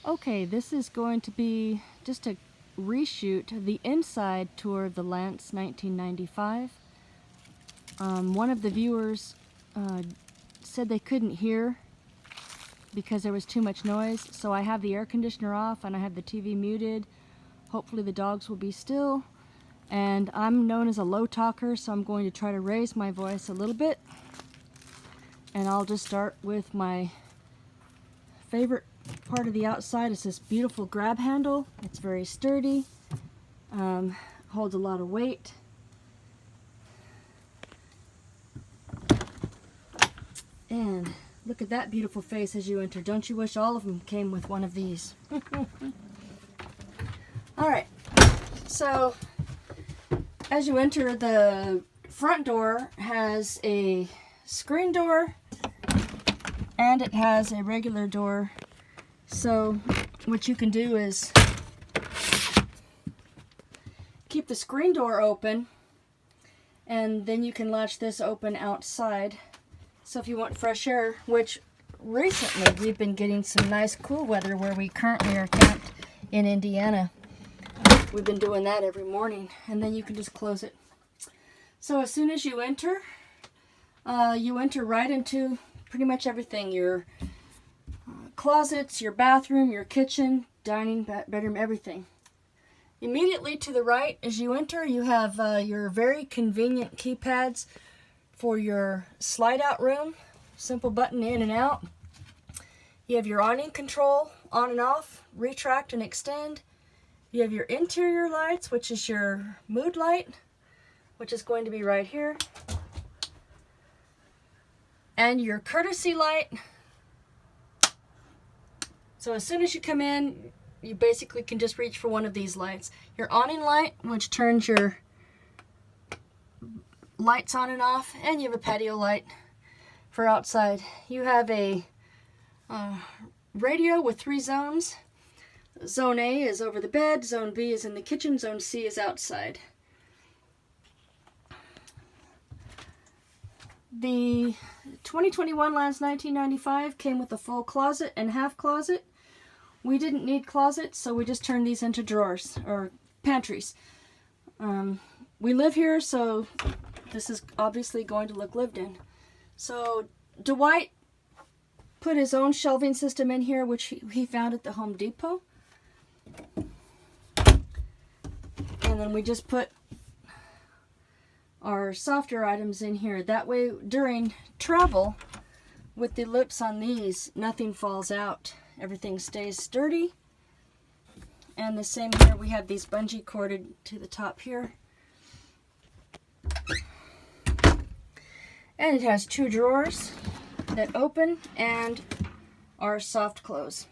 Okay, this is going to be just a reshoot the inside tour of the Lance 1995. One of the viewers said they couldn't hear because there was too much noise, so I have the air conditioner off and I have the TV muted. Hopefully the dogs will be still, and I'm known as a low talker, so I'm going to try to raise my voice a little bit. And I'll just start with my favorite part of the outside. Is this beautiful grab handle. It's very sturdy, holds a lot of weight. And look at that beautiful face as you enter. Don't you wish all of them came with one of these? Alright, so as you enter, the front door has a screen door and it has a regular door. So what you can do is keep the screen door open, and then you can latch this open outside. So if you want fresh air, which recently we've been getting some nice cool weather where we currently are camped in Indiana. We've been doing that every morning, and then you can just close it. So as soon as you enter right into pretty much everything. Your closets, your bathroom, your kitchen, dining, bedroom, everything. Immediately to the right as you enter, you have your very convenient keypads for your slide out room. Simple button in and out. You have your awning control, on and off, retract and extend. You have your interior lights, which is your mood light, which is going to be right here. And your courtesy light. So as soon as you come in, you basically can just reach for one of these lights. Your awning light, which turns your lights on and off, and you have a patio light for outside. You have a radio with 3 zones. Zone A is over the bed, Zone B is in the kitchen, Zone C is outside. The 2021 Lance 1995 came with a full closet and half closet. We didn't need closets, so we just turned these into drawers, or pantries. We live here, so this is obviously going to look lived in. So Dwight put his own shelving system in here, which he found at the Home Depot. And then we just put our softer items in here. That way, during travel, with the lips on these, nothing falls out. Everything stays sturdy. And the same here, we have these bungee corded to the top here. And it has 2 drawers that open and are soft close.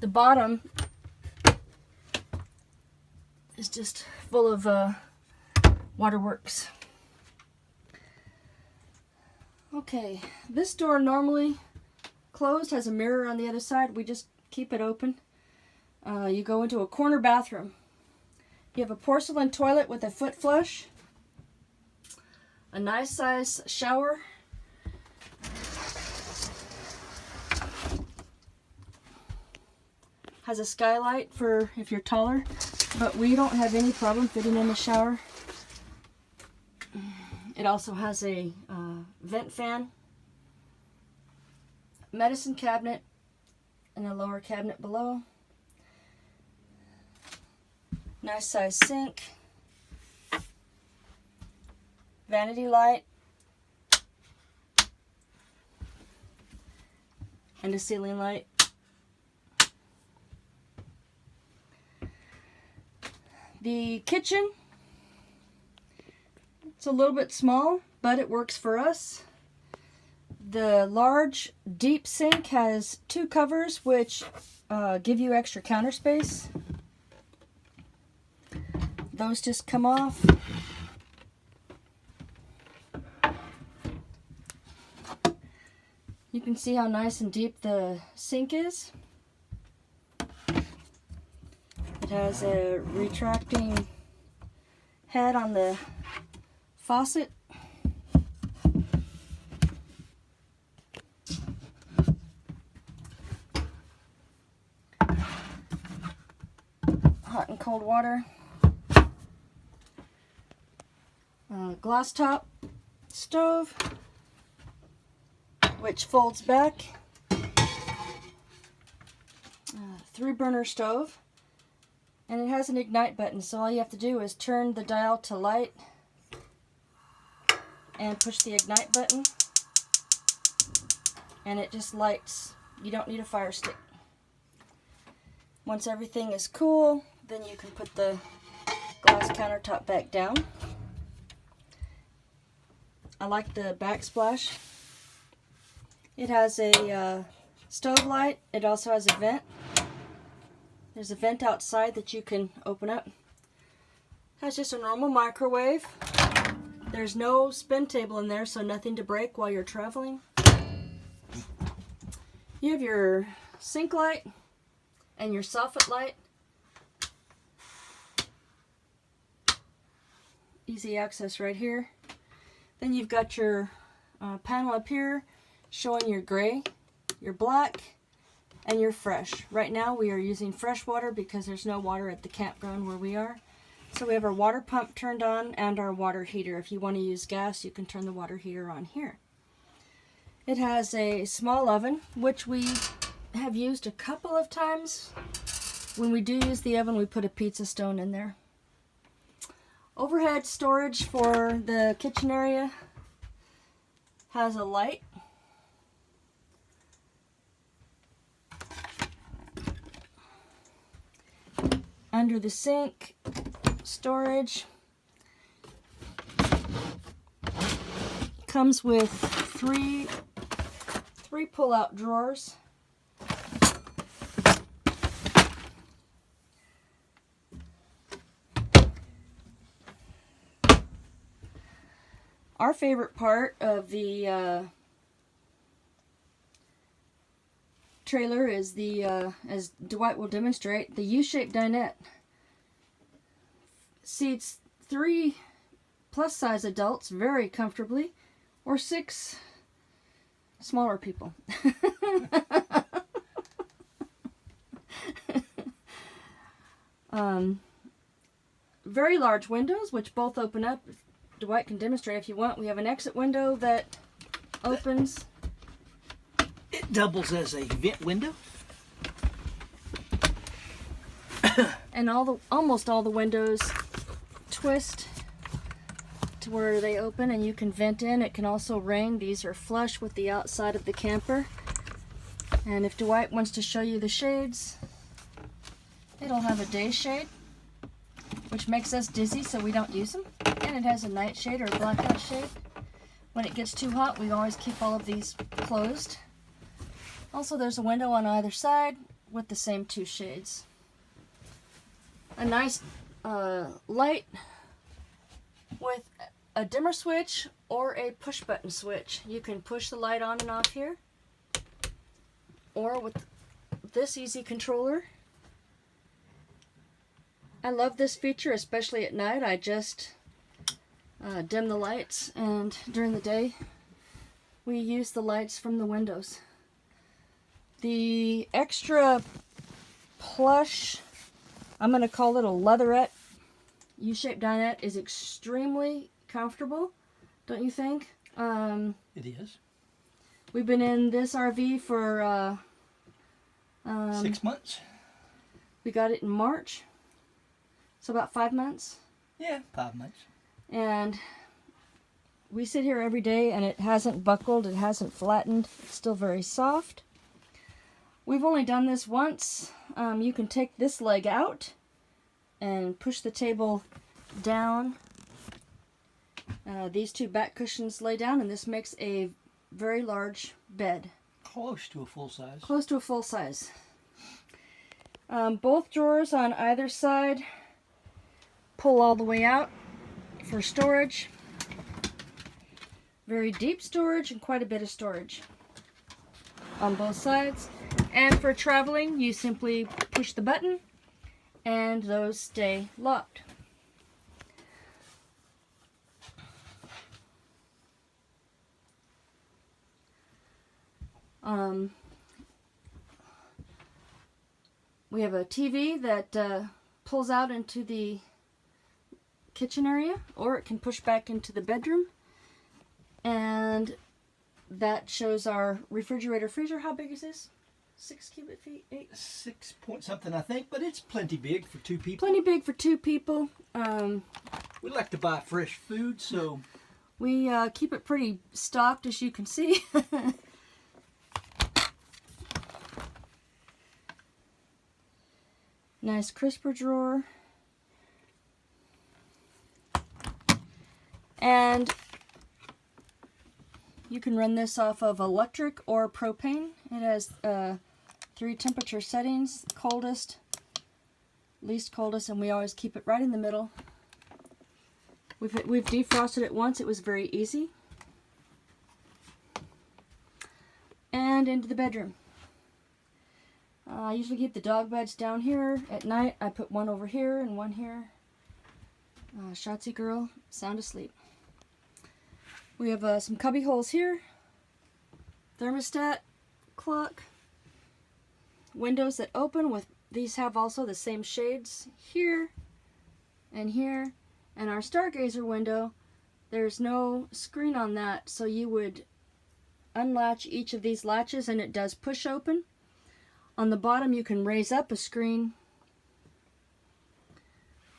The bottom is just full of waterworks. Okay, this door normally closed has a mirror on the other side. We just keep it open. You go into a corner bathroom. You have a porcelain toilet with a foot flush, a nice size shower, has a skylight for if you're taller, but we don't have any problem fitting in the shower. It also has a vent fan, medicine cabinet, and a lower cabinet below. Nice size sink, vanity light, and a ceiling light. The kitchen, it's a little bit small, but it works for us. The large deep sink has 2 covers which give you extra counter space. Those just come off. You can see how nice and deep the sink is. It has a retracting head on the faucet. hot and cold water. Glass top stove, which folds back. 3-burner stove, and it has an ignite button, so all you have to do is turn the dial to light and push the ignite button, and it just lights. You don't need a fire stick. Once everything is cool, then you can put the glass countertop back down. I like the backsplash. It has a stove light. It also has a vent. There's a vent outside that you can open up. It has just a normal microwave. There's no spin table in there, so nothing to break while you're traveling. You have your sink light and your soffit light. Easy access right here. Then you've got your panel up here showing your gray, your black, and your fresh. Right now we are using fresh water because there's no water at the campground where we are. So we have our water pump turned on and our water heater. If you want to use gas, you can turn the water heater on here. It has a small oven, which we have used a couple of times. When we do use the oven, we put a pizza stone in there. Overhead storage for the kitchen area has a light. Under the sink, storage. Comes with three pull-out drawers. Our favorite part of the trailer is the, as Dwight will demonstrate, the U-shaped dinette. Seats 3 plus-size adults very comfortably, or 6 smaller people. Very large windows, which both open up. Dwight can demonstrate if you want. We have an exit window that opens. It doubles as a vent window. And almost all the windows twist to where they open and you can vent in. It can also rain. These are flush with the outside of the camper. And if Dwight wants to show you the shades, it'll have a day shade, which makes us dizzy, so we don't use them. And it has a night shade or a blackout shade. When it gets too hot, we always keep all of these closed. Also, there's a window on either side with the same 2 shades. A nice light with a dimmer switch or a push button switch. You can push the light on and off here, or with this easy controller. I love this feature, especially at night. I just dim the lights, and during the day we use the lights from the windows. The extra plush, I'm going to call it a leatherette U-shaped dinette, is extremely comfortable, don't you think? It is. We've been in this RV for 6 months. We got it in March, so about 5 months. Yeah, 5 months. And we sit here every day, and it hasn't buckled, it hasn't flattened, it's still very soft. We've only done this once. You can take this leg out and push the table down. These 2 back cushions lay down, and this makes a very large bed. Close to a full size. Close to a full size. Both drawers on either side pull all the way out for storage. Very deep storage and quite a bit of storage on both sides. And for traveling, you simply push the button and those stay locked. We have a TV that pulls out into the kitchen area, or it can push back into the bedroom. And that shows our refrigerator freezer. How big is this? 6 cubic feet? 8? 6 point something, I think, but it's plenty big for 2 people. Plenty big for 2 people. We like to buy fresh food, so We keep it pretty stocked, as you can see. Nice crisper drawer. And you can run this off of electric or propane. It has 3 temperature settings: coldest, least coldest, and we always keep it right in the middle. We've defrosted it once. It was very easy. And into the bedroom. I usually keep the dog beds down here. At night, I put one over here and one here. Shotzi girl, sound asleep. We have some cubby holes here. Thermostat, clock. Windows that open with, these have also the same shades here and here. And our stargazer window, there's no screen on that, so you would unlatch each of these latches and it does push open. On the bottom you can raise up a screen,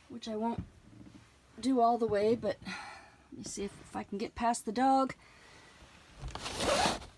which I won't do all the way, but let me see if I can get past the dog.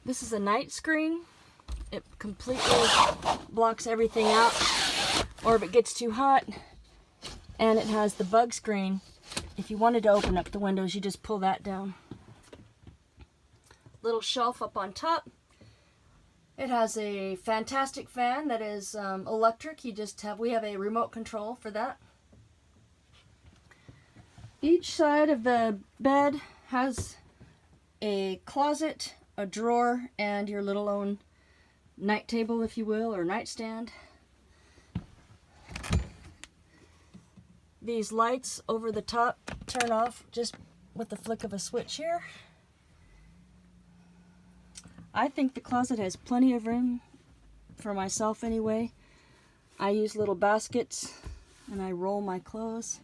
This is a night screen. It completely blocks everything out, or if it gets too hot. And it has the bug screen. If you wanted to open up the windows, you just pull that down. Little shelf up on top. It has a fantastic fan that is electric. We have a remote control for that. Each side of the bed has a closet, a drawer, and your little own night table, if you will, or nightstand. These lights over the top turn off just with the flick of a switch here. I think the closet has plenty of room for myself anyway. I use little baskets and I roll my clothes.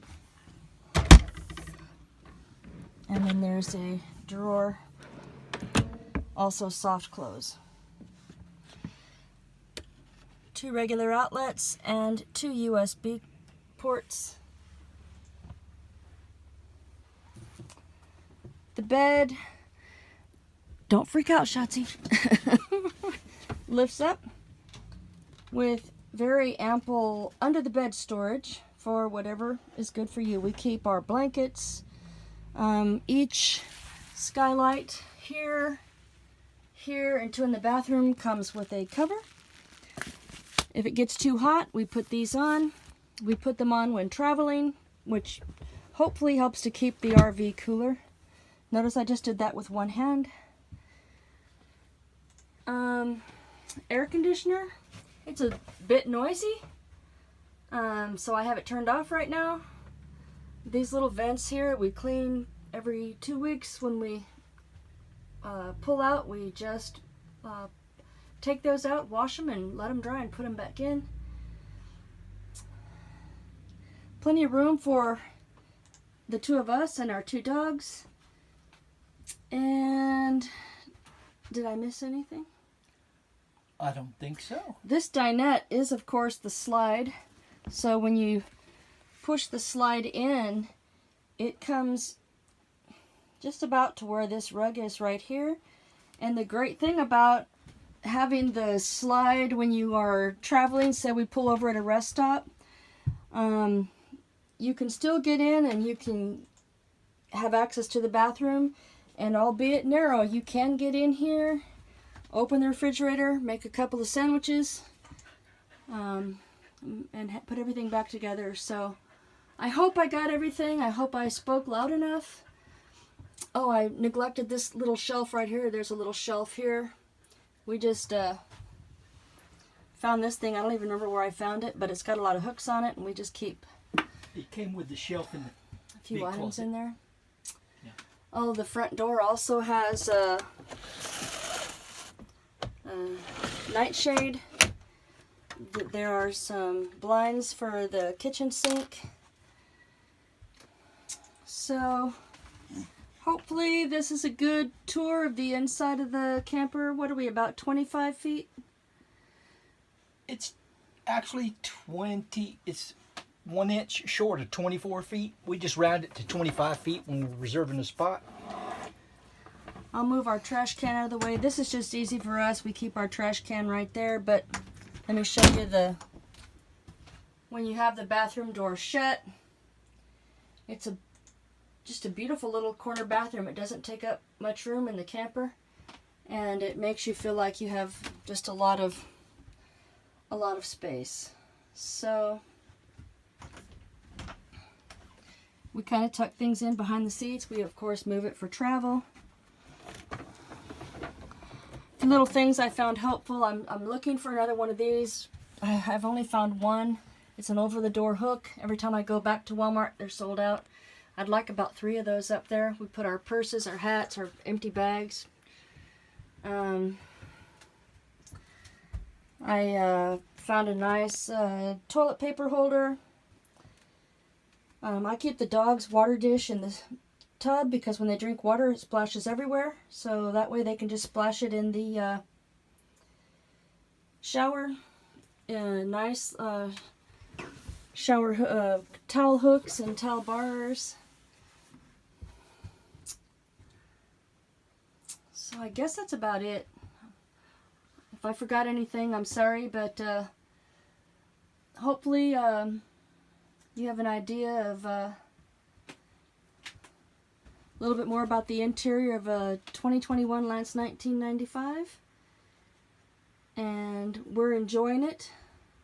And then there's a drawer, also soft clothes. 2 regular outlets and 2 USB ports. The bed, don't freak out, Shotzi, lifts up with very ample under the bed storage for whatever is good for you. We keep our blankets. Each skylight here, and 2 in the bathroom comes with a cover. If it gets too hot, we put these on. We put them on when traveling, which hopefully helps to keep the RV cooler. Notice I just did that with one hand. Air conditioner. It's a bit noisy, so I have it turned off right now. These little vents here, we clean every 2 weeks. When we pull out, we just take those out, wash them, and let them dry and put them back in. Plenty of room for the 2 of us and our 2 dogs. And did I miss anything? I don't think so. This dinette is, of course, the slide. So when you push the slide in, it comes just about to where this rug is right here. And the great thing about having the slide when you are traveling, say we pull over at a rest stop, you can still get in and you can have access to the bathroom. And albeit narrow, you can get in here, open the refrigerator, make a couple of sandwiches, and put everything back together. So I hope I got everything. I hope I spoke loud enough. Oh, I neglected this little shelf right here. There's a little shelf here. We just found this thing. I don't even remember where I found it, but it's got a lot of hooks on it, and we just keep It came with the shelf in the a few big items closet in there. Yeah. Oh, the front door also has a nightshade. there are some blinds for the kitchen sink. So hopefully this is a good tour of the inside of the camper. What are we, about 25 feet? It's actually 20, it's 1 inch short of 24 feet. We just rounded it to 25 feet when we were reserving the spot. I'll move our trash can out of the way. This is just easy for us. We keep our trash can right there, but let me show you when you have the bathroom door shut, it's just a beautiful little corner bathroom. It doesn't take up much room in the camper, and it makes you feel like you have just a lot of space. So we kind of tuck things in behind the seats. We of course move it for travel. Little things I found helpful. I'm looking for another one of these. I've only found one. It's an over-the-door hook. Every time I go back to Walmart, they're sold out. I'd like about 3 of those up there. We put our purses, our hats, our empty bags. I found a nice toilet paper holder. I keep the dog's water dish in the tub because when they drink water it splashes everywhere, so that way they can just splash it in the shower. Nice shower towel hooks and towel bars. So I guess that's about it. If I forgot anything, I'm sorry, but hopefully you have an idea of a little bit more about the interior of a 2021 Lance 1995, and we're enjoying it.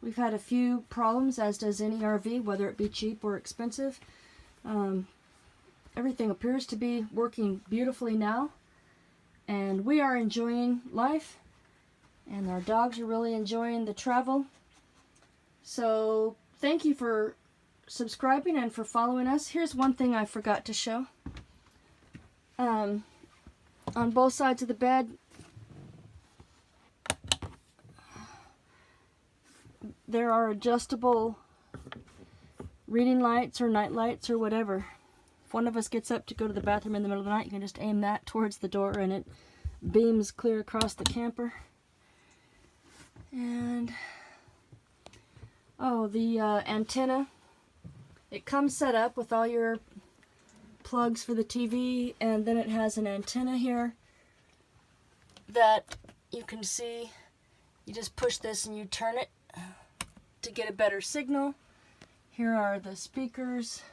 We've had a few problems, as does any RV, whether it be cheap or expensive. Everything appears to be working beautifully now, and we are enjoying life, and our dogs are really enjoying the travel. So thank you for subscribing and for following us. Here's one thing I forgot to show. On both sides of the bed, there are adjustable reading lights or night lights or whatever. If one of us gets up to go to the bathroom in the middle of the night, you can just aim that towards the door and it beams clear across the camper. And oh, the antenna, it comes set up with all your plugs for the TV, and then it has an antenna here that you can see. You just push this and you turn it to get a better signal. Here are the speakers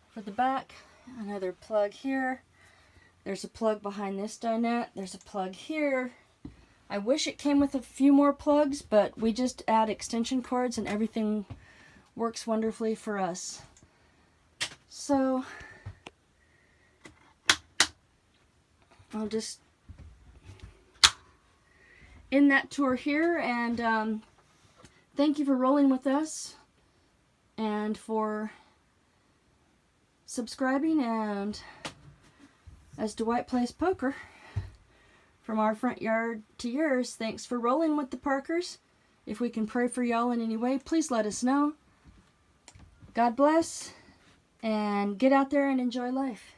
for the back. Another plug here. There's a plug behind this dinette. There's a plug here. I wish it came with a few more plugs, but we just add extension cords and everything works wonderfully for us. So I'll just end that tour here, and thank you for rolling with us and for subscribing. And as Dwight plays poker, from our front yard to yours, thanks for rolling with the Parkers. If we can pray for y'all in any way, please let us know. God bless, and get out there and enjoy life.